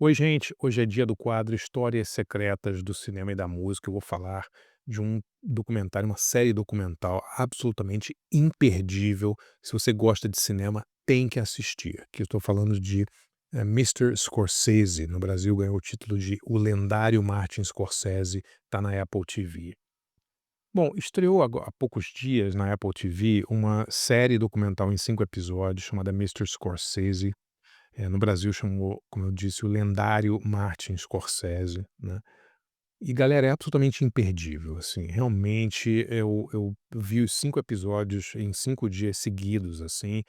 Oi, gente. Hoje é dia do quadro Histórias Secretas do Cinema e da Música. Eu vou falar de um documentário, uma série documental absolutamente imperdível. Se você gosta de cinema, tem que assistir. Aqui eu estou falando de Mr. Scorsese. No Brasil ganhou o título de O Lendário Martin Scorsese. Está na Apple TV. Bom, estreou há poucos dias na Apple TV uma série documental em 5 episódios chamada Mr. Scorsese. No Brasil chamou, como eu disse, o lendário Martin Scorsese, né. E galera, é absolutamente imperdível, assim, realmente eu vi os 5 episódios em 5 dias seguidos, assim,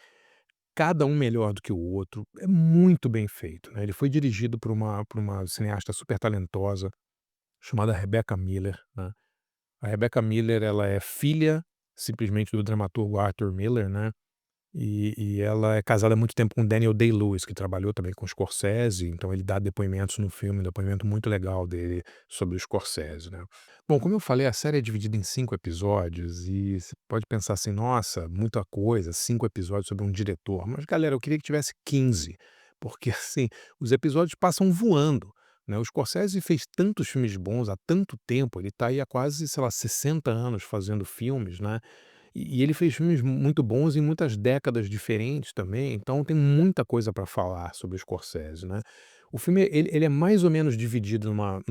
cada um melhor do que o outro, é muito bem feito, né. Ele foi dirigido por uma cineasta super talentosa, chamada Rebecca Miller, né. A Rebecca Miller, ela é filha, simplesmente, do dramaturgo Arthur Miller, né. E ela é casada há muito tempo com Daniel Day-Lewis, que trabalhou também com Scorsese, então ele dá depoimentos no filme, um depoimento muito legal dele sobre o Scorsese, né. Bom, como eu falei, a série é dividida em 5 episódios e você pode pensar assim: "Nossa, muita coisa, 5 episódios sobre um diretor", mas galera, eu queria que tivesse 15, porque assim, os episódios passam voando, né. O Scorsese fez tantos filmes bons há tanto tempo, ele tá aí há quase, sei lá, 60 anos fazendo filmes, né. E ele fez filmes muito bons em muitas décadas diferentes também, então tem muita coisa para falar sobre o Scorsese, né. O filme ele é mais ou menos dividido numa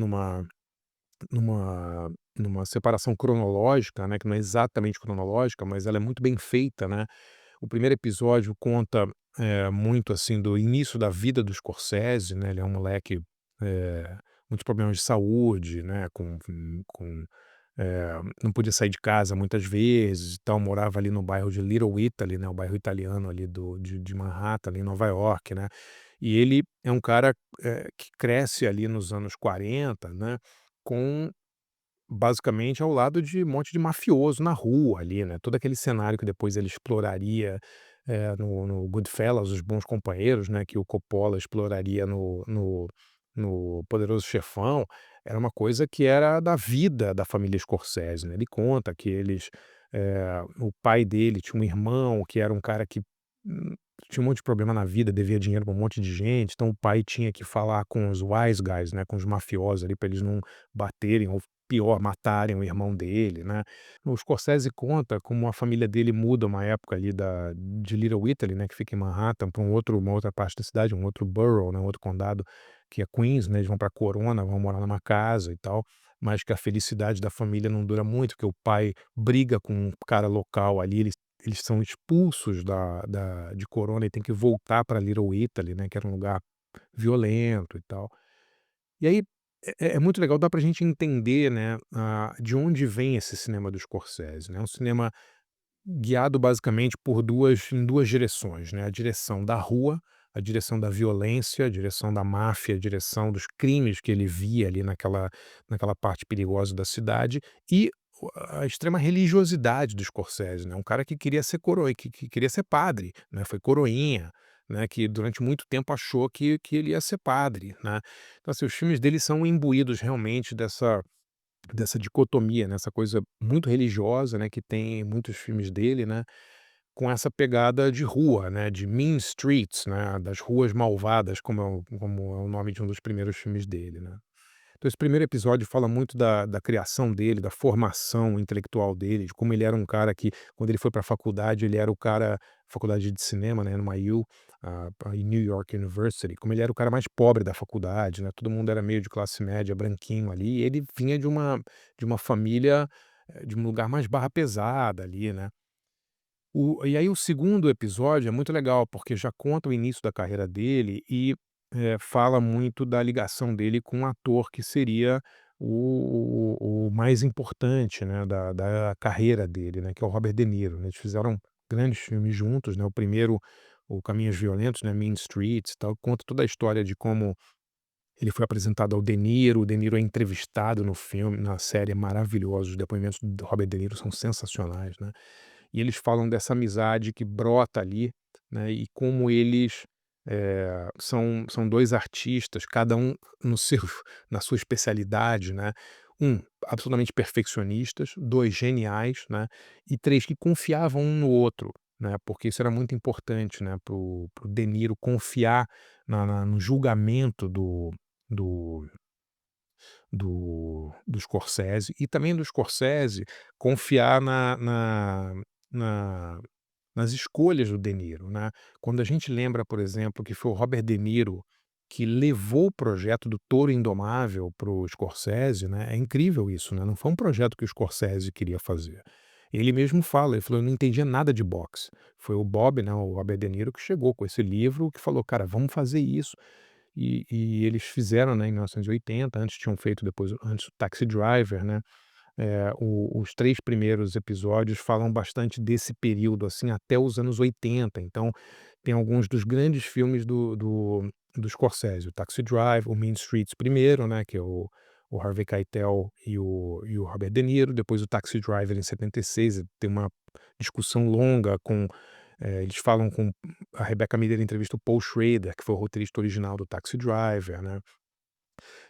numa separação cronológica, né, que não é exatamente cronológica, mas ela é muito bem feita, né. O primeiro episódio conta, muito, assim, do início da vida do Scorsese, né, ele é um moleque, muitos problemas de saúde, né, com não podia sair de casa muitas vezes e tal, morava ali no bairro de Little Italy, né, o bairro italiano ali de Manhattan, ali em Nova York, né. E ele é um cara, que cresce ali nos anos 40, né, com basicamente ao lado de um monte de mafioso na rua ali, né, todo aquele cenário que depois ele exploraria, no Goodfellas, Os Bons Companheiros, né, que o Coppola exploraria no Poderoso Chefão, era uma coisa que era da vida da família Scorsese, né. Ele conta que o pai dele tinha um irmão que era um cara que, hum, tinha um monte de problema na vida, devia dinheiro pra um monte de gente, então o pai tinha que falar com os wise guys, né, com os mafiosos ali, pra eles não baterem ou pior, matarem o irmão dele, né. O Scorsese conta como a família dele muda uma época ali de Little Italy, né, que fica em Manhattan, para uma outra parte da cidade, um outro borough, né, um outro condado, que é Queens, né, eles vão pra Corona, vão morar numa casa e tal, mas que a felicidade da família não dura muito, porque o pai briga com um cara local ali, eles são expulsos de Corona e tem que voltar pra Little Italy, né, que era um lugar violento e tal. E aí, é muito legal, dá pra gente entender, né, de onde vem esse cinema do Scorsese, né, um cinema guiado basicamente por 2 direções, né, a direção da rua, a direção da violência, a direção da máfia, a direção dos crimes que ele via ali naquela parte perigosa da cidade e a extrema religiosidade do Scorsese, né, um cara que queria ser que queria ser padre, né, foi coroinha, né, que durante muito tempo achou que ele ia ser padre, né. Então assim, os filmes dele são imbuídos realmente dessa dicotomia, né, essa coisa muito religiosa, né, que tem em muitos filmes dele, né, com essa pegada de rua, né, de mean streets, né, das ruas malvadas, como é o nome de um dos primeiros filmes dele, né. Então esse primeiro episódio fala muito da criação dele, da formação intelectual dele, de como ele era um cara que, quando ele foi para a faculdade, ele era o cara faculdade de cinema, né, numa U, em New York University, como ele era o cara mais pobre da faculdade, né, todo mundo era meio de classe média, branquinho ali, e ele vinha de uma família, de um lugar mais barra pesada ali, né. E aí o segundo episódio é muito legal, porque já conta o início da carreira dele e, fala muito da ligação dele com um ator que seria o mais importante, né, da carreira dele, né, que é o Robert De Niro, né. Eles fizeram grandes filmes juntos, né, o primeiro, o Caminhos Violentos, né, Mean Streets e tal, conta toda a história de como ele foi apresentado ao De Niro, o De Niro é entrevistado no filme, na série, é maravilhoso, os depoimentos do Robert De Niro são sensacionais, né. E eles falam dessa amizade que brota ali, né, e como eles, são 2 artistas, cada um no seu na sua especialidade, né. Um absolutamente perfeccionistas, 2 geniais, né, e 3 que confiavam um no outro, né, porque isso era muito importante, né, para o De Niro confiar no julgamento do do Scorsese, e também do Scorsese confiar na nas escolhas do De Niro, né. Quando a gente lembra, por exemplo, que foi o Robert De Niro que levou o projeto do Touro Indomável para o Scorsese, né, é incrível isso, né, não foi um projeto que o Scorsese queria fazer. Ele mesmo fala, ele falou: "Eu não entendia nada de boxe". Foi o Bob, né, o Robert De Niro que chegou com esse livro, que falou: "Cara, vamos fazer isso". E eles fizeram, né, em 1980, antes tinham feito depois antes o Taxi Driver, né. Os 3 primeiros episódios falam bastante desse período, assim, até os anos 80. Então tem alguns dos grandes filmes do Scorsese, o Taxi Drive, o Mean Streets primeiro, né, que é o Harvey Keitel e o Robert De Niro, depois o Taxi Driver em 76, tem uma discussão longa eles falam com a Rebecca Miller entrevista o Paul Schrader, que foi o roteirista original do Taxi Driver, né.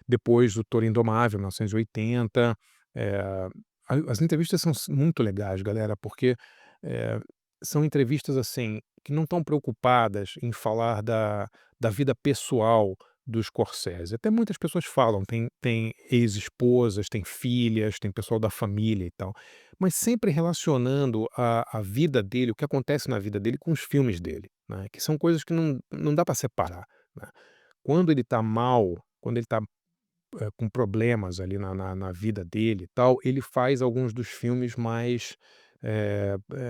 Depois o Toro Indomável, 1980. Eh, a as entrevistas são muito legais, galera, porque, eh, são entrevistas, assim, que não estão preocupadas em falar da vida pessoal do Scorsese. Até muitas pessoas falam, tem ex-esposas, tem filhas, tem pessoal da família e tal, mas sempre relacionando a vida dele, o que acontece na vida dele com os filmes dele, né, que são coisas que não dá para separar, né. Quando ele tá mal, quando ele tá com problemas ali na vida dele e tal, ele faz alguns dos filmes mais,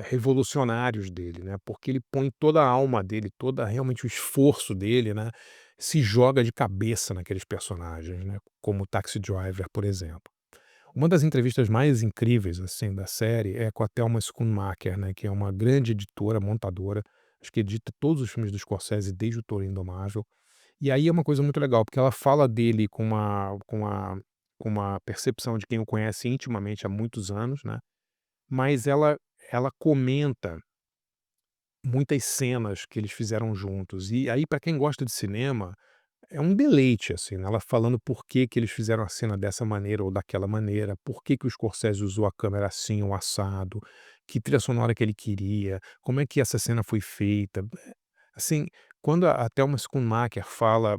revolucionários dele, né, porque ele põe toda a alma dele, toda realmente o esforço dele, né, se joga de cabeça naqueles personagens, né, como o Taxi Driver, por exemplo. Uma das entrevistas mais incríveis, assim, da série é com a Thelma Schoonmaker, né, que é uma grande editora, montadora, acho que edita todos os filmes do Scorsese desde o Toro Indomável. E aí é uma coisa muito legal, porque ela fala dele com uma percepção de quem o conhece intimamente há muitos anos, né, mas ela comenta muitas cenas que eles fizeram juntos. E aí, para quem gosta de cinema, é um deleite, assim, né, ela falando por que que eles fizeram a cena dessa maneira ou daquela maneira, por que que o Scorsese usou a câmera assim ou assado, que trilha sonora que ele queria, como é que essa cena foi feita. Assim, quando a Thelma Schoonmaker fala,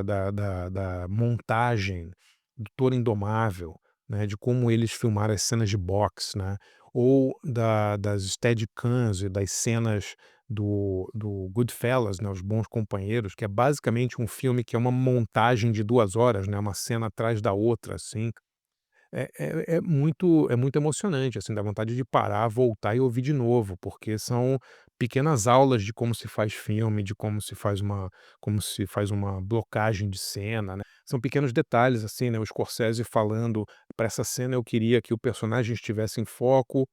da montagem do Touro Indomável, né, de como eles filmaram as cenas de boxe, né, ou das Steadicams e das cenas do Goodfellas, né, Os Bons Companheiros, que é basicamente um filme que é uma montagem de 2 horas, né, uma cena atrás da outra, assim. É muito emocionante, assim, dá vontade de parar, voltar e ouvir de novo, porque são pequenas aulas de como se faz filme, de como se faz uma blocagem de cena, né. São pequenos detalhes, assim, né, o Scorsese falando: "Pra essa cena eu queria que o personagem estivesse em foco,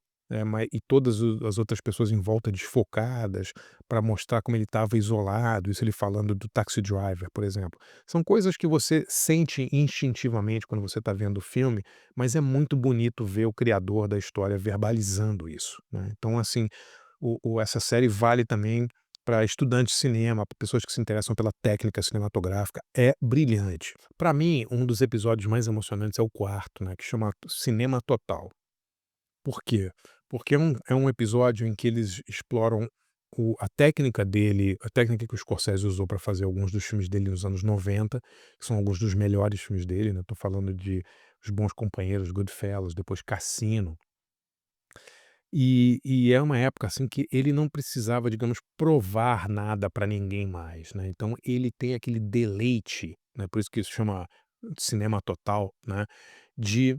e todas o as outras pessoas em volta desfocadas, para mostrar como ele estava isolado", isso ele falando do Taxi Driver, por exemplo. São coisas que você sente instintivamente quando você está vendo o filme, mas é muito bonito ver o criador da história verbalizando isso, né. Então, assim, essa série vale também para estudantes de cinema, para pessoas que se interessam pela técnica cinematográfica, é brilhante. Para mim, um dos episódios mais emocionantes é o quarto, né, que chama Cinema Total. Por quê? Porque é um episódio em que eles exploram a técnica dele, a técnica que o Scorsese usou para fazer alguns dos filmes dele nos anos 90, que são alguns dos melhores filmes dele, né, tô falando de Os Bons Companheiros, Goodfellas, depois Cassino. E é uma época, assim, que ele não precisava, digamos, provar nada para ninguém mais, né, então ele tem aquele deleite, né, por isso que isso chama cinema total, né, de,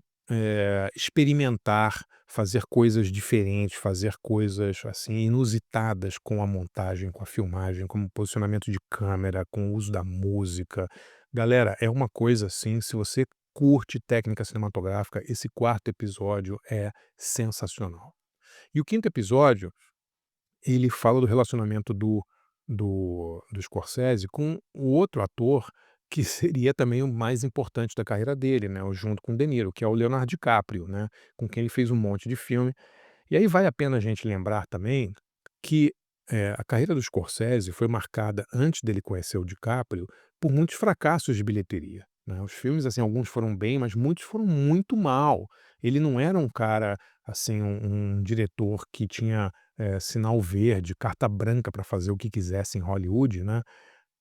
experimentar, fazer coisas diferentes, fazer coisas, assim, inusitadas com a montagem, com a filmagem, com o posicionamento de câmera, com o uso da música. Galera, é uma coisa, assim, se você curte técnica cinematográfica, esse quarto episódio é sensacional. E o quinto episódio, ele fala do relacionamento do Scorsese com o outro ator que seria também o mais importante da carreira dele, né, o junto com o De Niro, que é o Leonardo DiCaprio, né, com quem ele fez um monte de filme. E aí vale a pena a gente lembrar também que, a carreira do Scorsese foi marcada, antes dele conhecer o DiCaprio, por muitos fracassos de bilheteria, né. Os filmes, assim, alguns foram bem, mas muitos foram muito mal. Ele não era um cara, assim, um diretor que tinha, sinal verde, carta branca para fazer o que quisesse em Hollywood, né.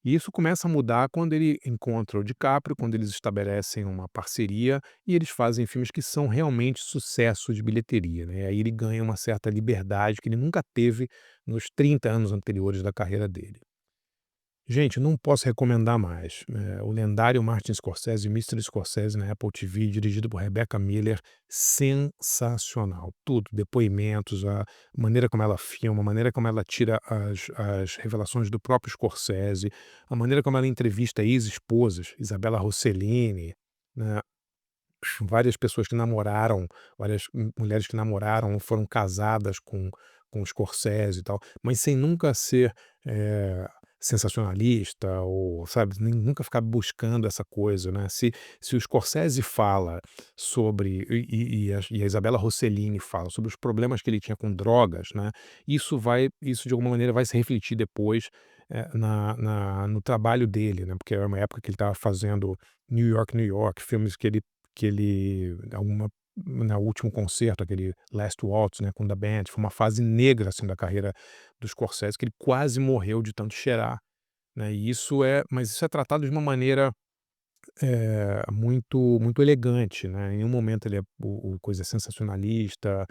E isso começa a mudar quando ele encontra o DiCaprio, quando eles estabelecem uma parceria e eles fazem filmes que são realmente sucesso de bilheteria, né. Aí ele ganha uma certa liberdade que ele nunca teve nos 30 anos anteriores da carreira dele. Gente, não posso recomendar mais. O lendário Martin Scorsese, Mister Scorsese na Apple TV, dirigido por Rebecca Miller, sensacional. Tudo, depoimentos, a maneira como ela filma, a maneira como ela tira as revelações do próprio Scorsese, a maneira como ela entrevista ex-esposas, Isabella Rossellini, né, várias pessoas que namoraram, várias mulheres que namoraram ou foram casadas com o Scorsese e tal, mas sem nunca ser, eh, sensacionalista ou, sabe, nem nunca ficar buscando essa coisa, né. Se o Scorsese fala sobre e a Isabella Rossellini fala sobre os problemas que ele tinha com drogas, né, isso de alguma maneira vai se refletir depois, no trabalho dele, né, porque era uma época que ele estava fazendo New York, New York, filmes que ele alguma no último concerto, aquele Last Waltz, né, com The Band, foi uma fase negra, assim, da carreira do Scorsese, que ele quase morreu de tanto cheirar, né, e isso é tratado de uma maneira, muito elegante, né, em nenhum momento ele é o coisa sensacionalista,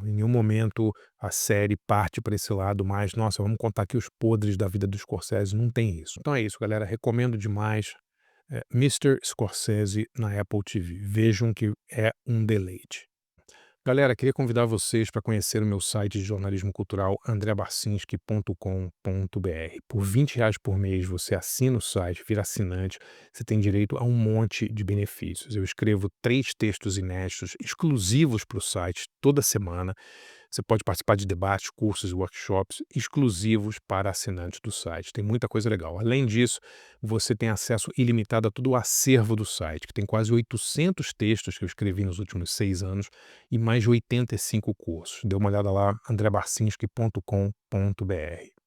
em nenhum momento a série parte para esse lado mais: "Nossa, vamos contar aqui os podres da vida do Scorsese", não tem isso. Então é isso, galera, recomendo demais. Mister Scorsese na Apple TV. Vejam que é um deleite. Galera, queria convidar vocês para conhecer o meu site de jornalismo cultural andreabarcinski.com.br. Por R$ 20 por mês você assina o site, vira assinante, você tem direito a um monte de benefícios. Eu escrevo 3 textos inéditos exclusivos para o site toda semana. Você pode participar de debates, cursos e workshops exclusivos para assinantes do site. Tem muita coisa legal. Além disso, você tem acesso ilimitado a todo o acervo do site, que tem quase 800 textos que eu escrevi nos últimos 6 anos e mais de 85 cursos. Dê uma olhada lá, andrebarcinski.com.br.